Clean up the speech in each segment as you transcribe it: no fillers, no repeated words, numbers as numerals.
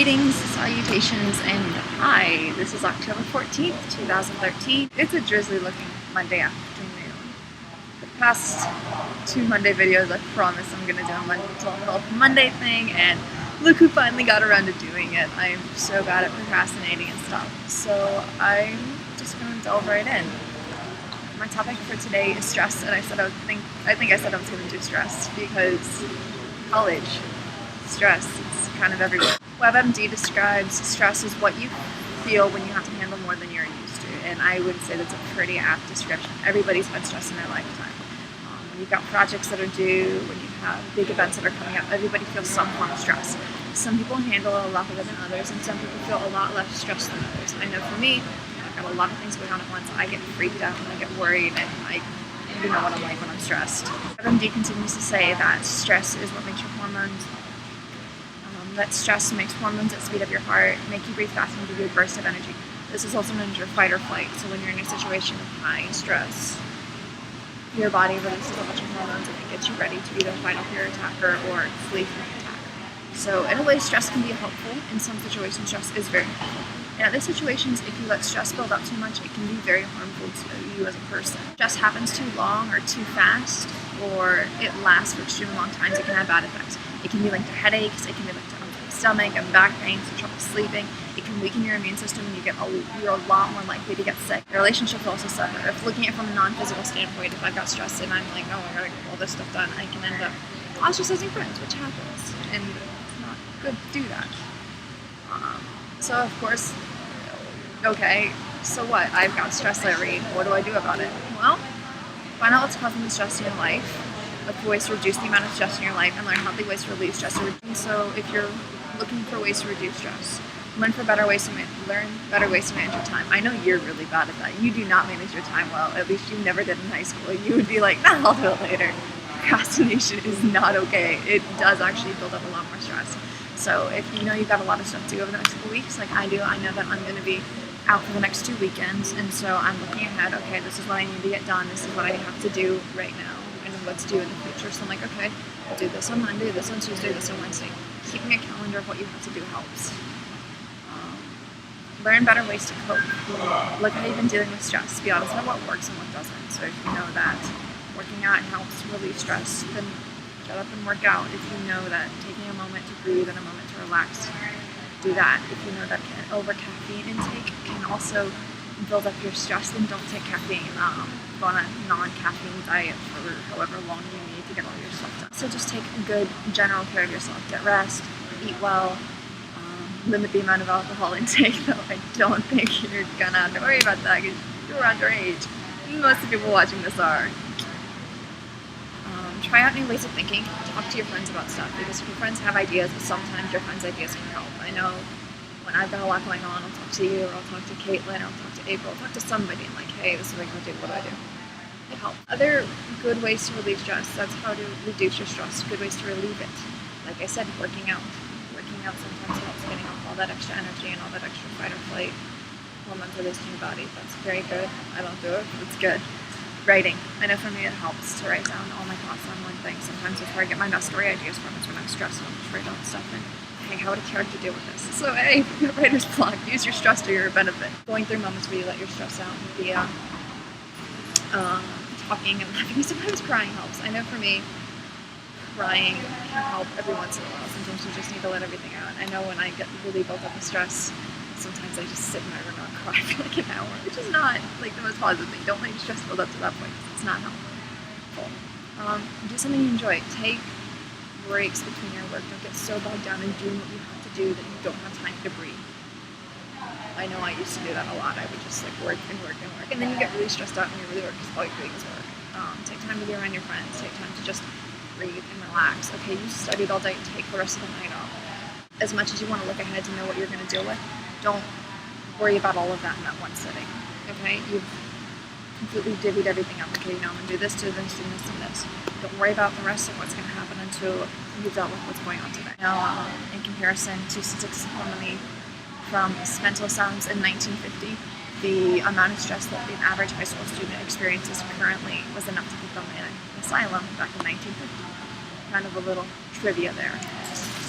Greetings, salutations, and hi. This is October 14th, 2013. It's a drizzly looking Monday afternoon. The past two Monday videos, I promise I'm going to do a mental health Monday thing, and look who finally got around to doing it. I'm so bad at procrastinating and stuff, so I'm just going to delve right in. My topic for today is stress, and I said I said I was going to do stress because college, stress, it's kind of everywhere. WebMD describes stress as what you feel when you have to handle more than you're used to, and I would say that's a pretty apt description. Everybody's had stress in their lifetime. When you've got projects that are due, when you have big events that are coming up, everybody feels some form of stress. Some people handle it a lot better than others, and some people feel a lot less stressed than others. I know for me, I've got a lot of things going on at once. I get freaked out and I get worried, and I do know what I'm like when I'm stressed. WebMD continues to say that stress is what makes your hormones that stress makes hormones that speed up your heart, make you breathe fast, and give you a burst of energy. This is also known as your fight or flight. So when you're in a situation of high stress, your body releases a bunch of hormones and it gets you ready to either fight off your attacker or flee from the attack. So in a way, stress can be helpful. In some situations, stress is very helpful. In other situations, if you let stress build up too much, it can be very harmful to you as a person. Stress happens too long or too fast, or it lasts for extremely long times, it can have bad effects. It can be linked to headaches, it can be linked to stomach and back pain, so trouble sleeping. It can weaken your immune system and you're a lot more likely to get sick. Your relationship will also suffer. If looking at it from a non-physical standpoint, if I've got stress and I'm like, oh, I gotta get all this stuff done, I can end up ostracizing friends, which happens, and it's not good to do that. So of course, okay, so what? I've got stress I read. What do I do about it? Well, find out what's causing the stress in your life, look for ways to reduce the amount of stress in your life, and learn healthy ways to relieve stress. And so if you're looking for ways to reduce stress, learn better ways to manage your time. I know you're really bad at that. You do not manage your time well. At least you never did in high school. You would be like, nah, I'll do it later. Procrastination is not okay. It does actually build up a lot more stress. So if you know you've got a lot of stuff to do over the next couple weeks, like I do, I know that I'm going to be out for the next 2 weekends, and so I'm looking ahead, okay, this is what I need to get done, this is what I have to do right now, and what's due in the future. So I'm like, okay, I'll do this on Monday, this on Tuesday, this on Wednesday. Keeping a calendar of what you have to do helps. Learn better ways to cope. Look how you've been dealing with stress. Be honest about what works and what doesn't. So if you know that working out helps relieve stress, then get up and work out. If you know that taking a moment to breathe and a moment to relax, do that. If you know that over caffeine intake can also build up your stress, then don't take caffeine. Go on a non-caffeine diet for however long you need to get all your stuff done. So just take good general care of yourself. Get rest, eat well, limit the amount of alcohol intake, though I don't think you're gonna have to worry about that because you're underage. Most of the people watching this are. Try out new ways of thinking. Talk to your friends about stuff, because if your friends have ideas, sometimes your friends' ideas can help. I know when I've got a lot going on, I'll talk to you, or I'll talk to Caitlin, or I'll talk to April, I'll talk to somebody and like, hey, this is what I'm gonna do, what do I do? It helps. Other good ways to relieve stress, that's how to reduce your stress, good ways to relieve it. Like I said, working out. Working out sometimes helps getting off all that extra energy and all that extra fight or flight hormones released in your body. That's very good. I don't do it, but it's good. Writing. I know for me it helps to write down all my thoughts on one thing. Sometimes that's where I get my best story ideas from, is when I'm stressed and I'll just write down stuff and, hey, how would a character deal with this? So, hey, writer's block. Use your stress to your benefit. Going through moments where you let your stress out via talking and laughing. Sometimes crying helps. I know for me, crying can help every once in a while. Sometimes you just need to let everything out. I know when I get really built up with stress, sometimes I just sit in my room and cry for like an hour, which is not like the most positive thing. Don't let your stress build up to that point. It's not helpful. Do something you enjoy. Take breaks between your work. Don't get so bogged down in doing what you have to do that you don't have time to breathe. I know I used to do that a lot. I would just like work and work and work, and then you get really stressed out and you really work because all you're doing is work. Take time to be around your friends. Take time to just breathe and relax. Okay, you studied all day, take the rest of the night off. As much as you want to look ahead to know what you're going to deal with, don't worry about all of that in that one sitting. Okay, you've completely divvied everything up. Okay, you know, I'm going to do this, do this, do this, and this. Don't worry about the rest of what's going to happen until you've dealt with what's going on today. Now, in comparison to statistics only from mental asylums in 1950, the amount of stress that an average high school student experiences currently was enough to put them in an asylum back in 1950. Kind of a little trivia there.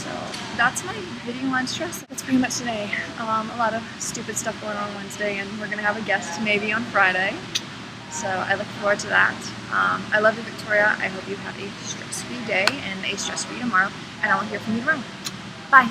So that's my video on stress. That's pretty much today. A lot of stupid stuff going on Wednesday, and we're gonna have a guest maybe on Friday. So I look forward to that. I love you, Victoria. I hope you have a stress-free day and a stress-free tomorrow, and I will hear from you tomorrow. Bye.